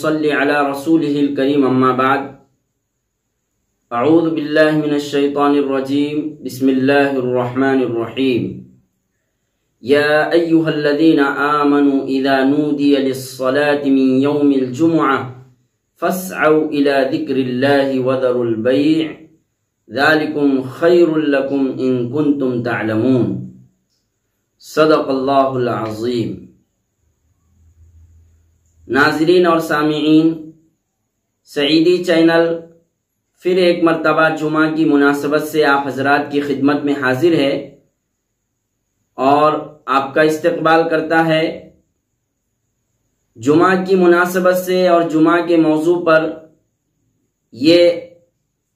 نصلي على رسوله الكريم أما بعد أعوذ بالله من الشيطان الرجيم بسم الله الرحمن الرحيم يا أيها الذين آمنوا إذا نودي للصلاة من يوم الجمعة فاسعوا إلى ذكر الله وذروا البيع ذلكم خير لكم إن كنتم تعلمون صدق اللہ العظیم۔ ناظرین اور سامعین، سعیدی چینل پھر ایک مرتبہ جمعہ کی مناسبت سے آپ حضرات کی خدمت میں حاضر ہے اور آپ کا استقبال کرتا ہے۔ جمعہ کی مناسبت سے اور جمعہ کے موضوع پر یہ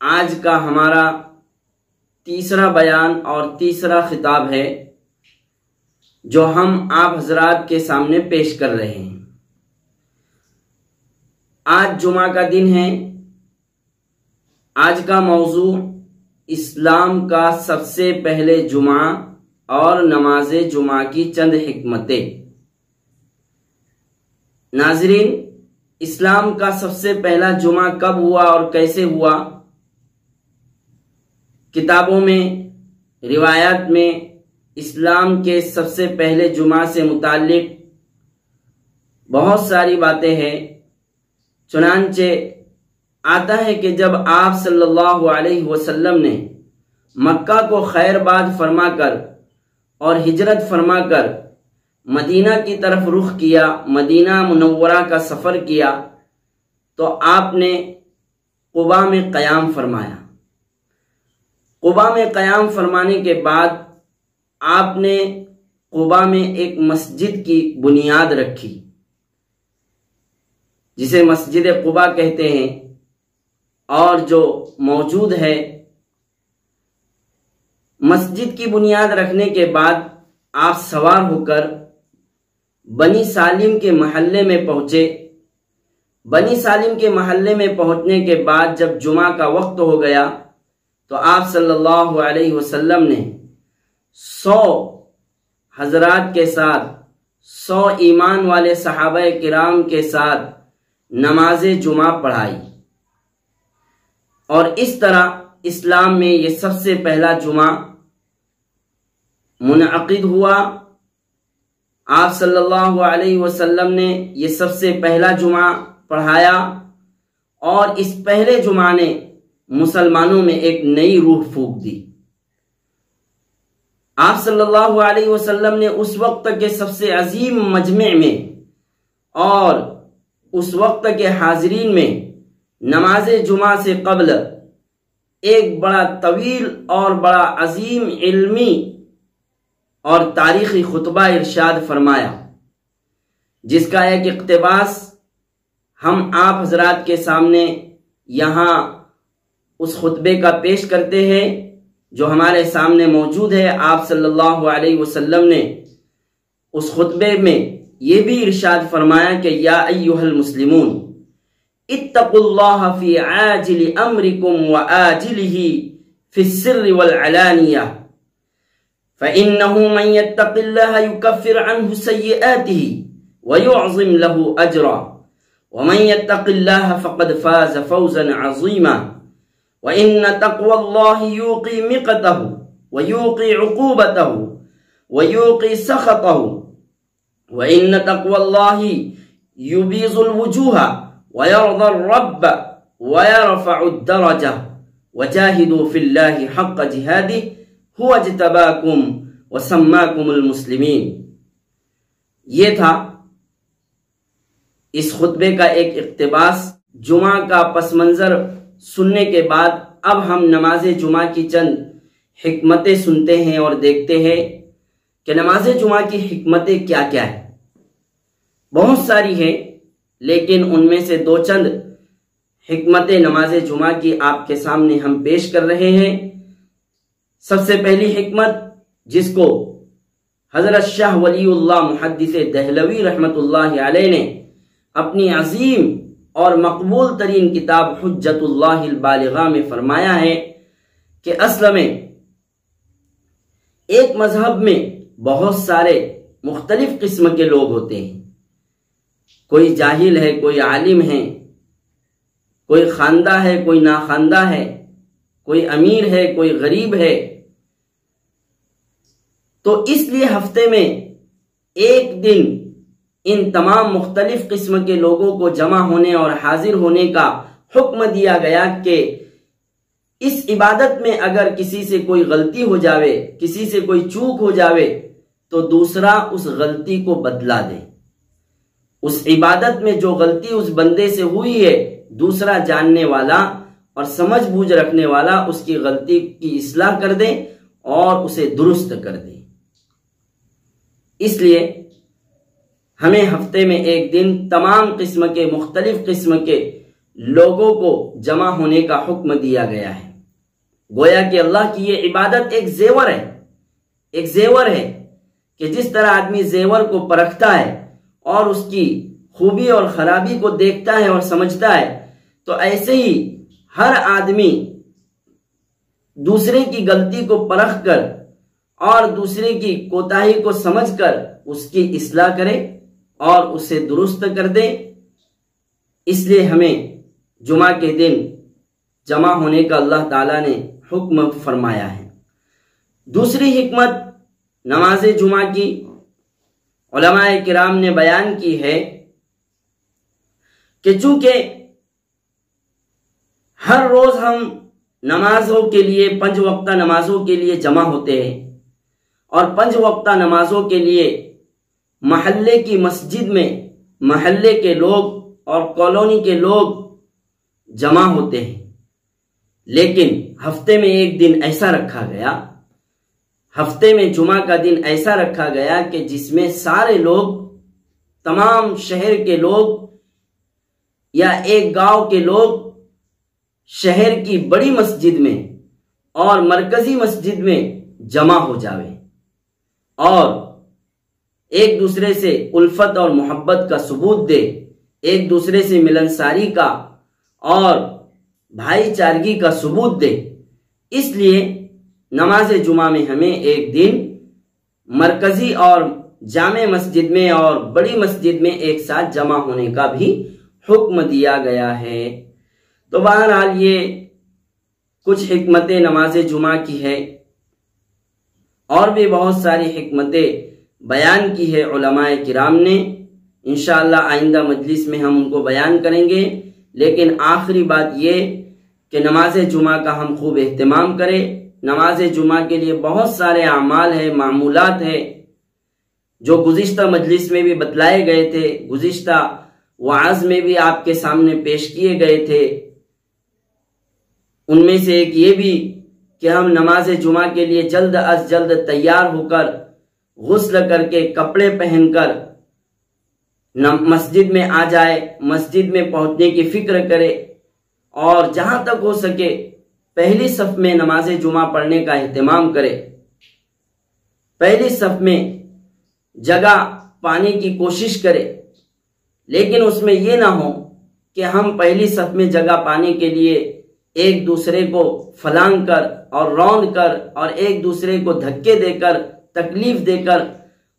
آج کا ہمارا تیسرا بیان اور تیسرا خطاب ہے جو ہم آپ حضرات کے سامنے پیش کر رہے ہیں۔ آج جمعہ کا دن ہے۔ آج کا موضوع اسلام کا سب سے پہلے جمعہ اور نماز جمعہ کی چند حکمتیں۔ ناظرین، اسلام کا سب سے پہلا جمعہ کب ہوا اور کیسے ہوا؟ کتابوں میں، روایات میں اسلام کے سب سے پہلے جمعہ سے متعلق بہت ساری باتیں ہیں۔ چنانچہ آتا ہے کہ جب آپ صلی اللہ علیہ وسلم نے مکہ کو خیر باد فرما کر اور ہجرت فرما کر مدینہ کی طرف رخ کیا، مدینہ منورہ کا سفر کیا، تو آپ نے قباء میں قیام فرمایا۔ قباء میں قیام فرمانے کے بعد آپ نے قباء میں ایک مسجد کی بنیاد رکھی جسے مسجد قباء کہتے ہیں، اور جو موجود ہے۔ مسجد کی بنیاد رکھنے کے بعد آپ سوار ہو کر بنی سالم کے محلے میں پہنچے۔ بنی سالم کے محلے میں پہنچنے کے بعد جب جمعہ کا وقت ہو گیا تو آپ صلی اللہ علیہ وسلم نے 100 حضرات کے ساتھ، 100 ایمان والے صحابہ کرام کے ساتھ نماز جمعہ پڑھائی، اور اس طرح اسلام میں یہ سب سے پہلا جمعہ منعقد ہوا۔ آپ صلی اللہ علیہ وسلم نے یہ سب سے پہلا جمعہ پڑھایا، اور اس پہلے جمعہ نے مسلمانوں میں ایک نئی روح پھونک دی۔ آپ صلی اللہ علیہ وسلم نے اس وقت کے سب سے عظیم مجمع میں اور اس وقت کے حاضرین میں نماز جمعہ سے قبل ایک بڑا طویل اور بڑا عظیم علمی اور تاریخی خطبہ ارشاد فرمایا، جس کا ایک اقتباس ہم آپ حضرات کے سامنے یہاں اس خطبے کا پیش کرتے ہیں جو ہمارے سامنے موجود ہے۔ آپ صلی اللہ علیہ وسلم نے اس خطبے میں یہ بھی ارشاد فرمایا کہ یا ایھا المسلمون اتقوا اللہ فی عاجل امرکم وآجلہ فی السر والعلانیہ فإنہ من یتق اللہ یکفر عنہ سیئاتہ ویعظم له اجرا ومن یتق اللہ فقد فاز فوزا عظیما وَإِنَّ تَقْوَى اللَّهِ يُوقِي مِقَتَهُ وَيُوقِي عُقُوبَتَهُ وَيُوقِي سَخَطَهُ وَإِنَّ تَقْوَى اللَّهِ يُبِيضُ الْوُجُوهَ وَيَرْضَى الرَّبَّ وَيَرْفَعُ الدَّرَجَةَ وَجَاهِدُوا فِي اللَّهِ حَقَّ جِهَادِهِ هُوَ اجْتَبَاكُمْ وَسَمَّاكُمُ الْمُسْلِمِينَ۔ یہ تھا اس خطبے کا ایک اقتباس۔ جمعہ کا پس منظر سننے کے بعد اب ہم نماز جمعہ کی چند حکمتیں سنتے ہیں اور دیکھتے ہیں کہ نماز جمعہ کی حکمتیں کیا کیا ہیں۔ بہت ساری ہیں، لیکن ان میں سے دو چند حکمتیں نماز جمعہ کی آپ کے سامنے ہم پیش کر رہے ہیں۔ سب سے پہلی حکمت، جس کو حضرت شاہ ولی اللہ محدث دہلوی رحمت اللہ علیہ نے اپنی عظیم اور مقبول ترین کتاب حجت اللہ البالغہ میں فرمایا ہے کہ اصل میں ایک مذہب میں بہت سارے مختلف قسم کے لوگ ہوتے ہیں، کوئی جاہل ہے، کوئی عالم ہے، کوئی خواندہ ہے، کوئی ناخواندہ ہے، کوئی امیر ہے، کوئی غریب ہے۔ تو اس لیے ہفتے میں ایک دن ان تمام مختلف قسم کے لوگوں کو جمع ہونے اور حاضر ہونے کا حکم دیا گیا کہ اس عبادت میں اگر کسی سے کوئی غلطی ہو جاوے، کسی سے کوئی چوک ہو جاوے، تو دوسرا اس غلطی کو بدلا دے۔ اس عبادت میں جو غلطی اس بندے سے ہوئی ہے، دوسرا جاننے والا اور سمجھ بوجھ رکھنے والا اس کی غلطی کی اصلاح کر دے اور اسے درست کر دے۔ اس لیے ہمیں ہفتے میں ایک دن تمام قسم کے مختلف قسم کے لوگوں کو جمع ہونے کا حکم دیا گیا ہے۔ گویا کہ اللہ کی یہ عبادت ایک زیور ہے، ایک زیور ہے کہ جس طرح آدمی زیور کو پرکھتا ہے اور اس کی خوبی اور خرابی کو دیکھتا ہے اور سمجھتا ہے، تو ایسے ہی ہر آدمی دوسرے کی غلطی کو پرکھ کر اور دوسرے کی کوتاہی کو سمجھ کر اس کی اصلاح کرے اور اسے درست کر دے۔ اس لیے ہمیں جمعہ کے دن جمع ہونے کا اللہ تعالیٰ نے حکم فرمایا ہے۔ دوسری حکمت نماز جمعہ کی علماء کرام نے بیان کی ہے کہ چونکہ ہر روز ہم نمازوں کے لیے، 5 وقتہ نمازوں کے لیے جمع ہوتے ہیں اور 5 وقتہ نمازوں کے لیے محلے کی مسجد میں محلے کے لوگ اور کالونی کے لوگ جمع ہوتے ہیں، لیکن ہفتے میں ایک دن ایسا رکھا گیا، ہفتے میں جمعہ کا دن ایسا رکھا گیا کہ جس میں سارے لوگ، تمام شہر کے لوگ یا ایک گاؤں کے لوگ شہر کی بڑی مسجد میں اور مرکزی مسجد میں جمع ہو جاوے اور ایک دوسرے سے الفت اور محبت کا ثبوت دے، ایک دوسرے سے ملنساری کا اور بھائی چارگی کا ثبوت دے۔ اس لیے نماز جمعہ میں ہمیں ایک دن مرکزی اور جامع مسجد میں اور بڑی مسجد میں ایک ساتھ جمع ہونے کا بھی حکم دیا گیا ہے۔ تو بہرحال یہ کچھ حکمتیں نماز جمعہ کی ہے، اور بھی بہت ساری حکمتیں بیان کی ہے علماء کرام نے۔ انشاءاللہ آئندہ مجلس میں ہم ان کو بیان کریں گے، لیکن آخری بات یہ کہ نماز جمعہ کا ہم خوب اہتمام کریں۔ نماز جمعہ کے لیے بہت سارے اعمال ہیں، معمولات ہیں، جو گزشتہ مجلس میں بھی بتلائے گئے تھے، گزشتہ وعظ میں بھی آپ کے سامنے پیش کیے گئے تھے۔ ان میں سے ایک یہ بھی کہ ہم نماز جمعہ کے لیے جلد از جلد تیار ہو کر، غسل کر کے، کپڑے پہن کر مسجد میں آ جائے، مسجد میں پہنچنے کی فکر کرے اور جہاں تک ہو سکے پہلی صف میں نماز جمعہ پڑھنے کا اہتمام کرے، پہلی صف میں جگہ پانے کی کوشش کرے۔ لیکن اس میں یہ نہ ہو کہ ہم پہلی صف میں جگہ پانے کے لیے ایک دوسرے کو پھلانگ کر اور روند کر اور ایک دوسرے کو دھکے دے کر، تکلیف دے کر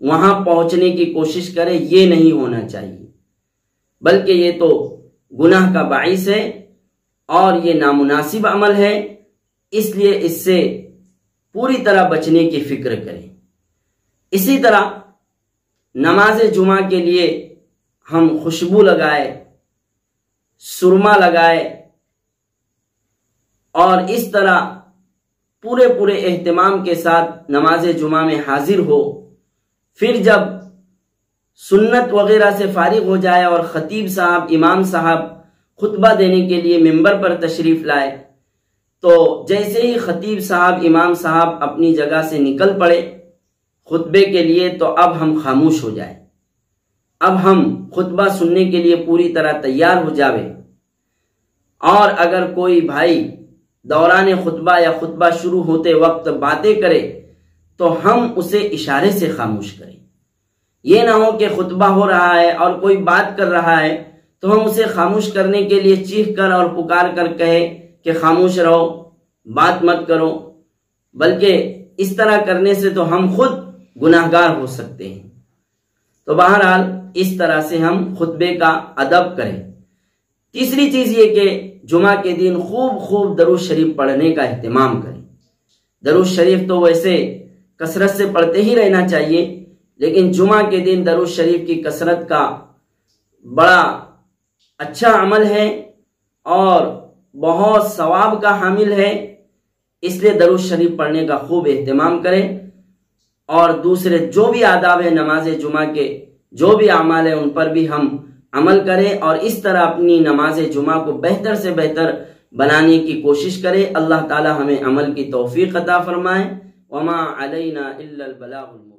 وہاں پہنچنے کی کوشش کرے۔ یہ نہیں ہونا چاہیے، بلکہ یہ تو گناہ کا باعث ہے اور یہ نامناسب عمل ہے۔ اس لیے اس سے پوری طرح بچنے کی فکر کریں۔ اسی طرح نماز جمعہ کے لیے ہم خوشبو لگائے، سرما لگائے اور اس طرح پورے اہتمام کے ساتھ نماز جمعہ میں حاضر ہو۔ پھر جب سنت وغیرہ سے فارغ ہو جائے اور خطیب صاحب، امام صاحب خطبہ دینے کے لیے ممبر پر تشریف لائے، تو جیسے ہی خطیب صاحب، امام صاحب اپنی جگہ سے نکل پڑے خطبے کے لیے، تو اب ہم خاموش ہو جائے، اب ہم خطبہ سننے کے لیے پوری طرح تیار ہو جاوے۔ اور اگر کوئی بھائی دوران خطبہ یا خطبہ شروع ہوتے وقت باتیں کرے تو ہم اسے اشارے سے خاموش کریں۔ یہ نہ ہو کہ خطبہ ہو رہا ہے اور کوئی بات کر رہا ہے تو ہم اسے خاموش کرنے کے لیے چیخ کر اور پکار کر کہے کہ خاموش رہو، بات مت کرو، بلکہ اس طرح کرنے سے تو ہم خود گناہگار ہو سکتے ہیں۔ تو بہرحال اس طرح سے ہم خطبے کا ادب کریں۔ تیسری چیز یہ کہ جمعہ کے دن خوب درود شریف پڑھنے کا اہتمام کریں۔ درود شریف تو ویسے کثرت سے پڑھتے ہی رہنا چاہیے، لیکن جمعہ کے دن درود شریف کی کثرت کا بڑا اچھا عمل ہے اور بہت ثواب کا حامل ہے، اس لیے درود شریف پڑھنے کا خوب اہتمام کریں۔ اور دوسرے جو بھی آداب ہیں نماز جمعہ کے، جو بھی اعمال ہیں ان پر بھی ہم عمل کریں اور اس طرح اپنی نماز جمعہ کو بہتر سے بہتر بنانے کی کوشش کریں۔ اللہ تعالی ہمیں عمل کی توفیق عطا فرمائے۔ وما علینا الا البلاغ المبین۔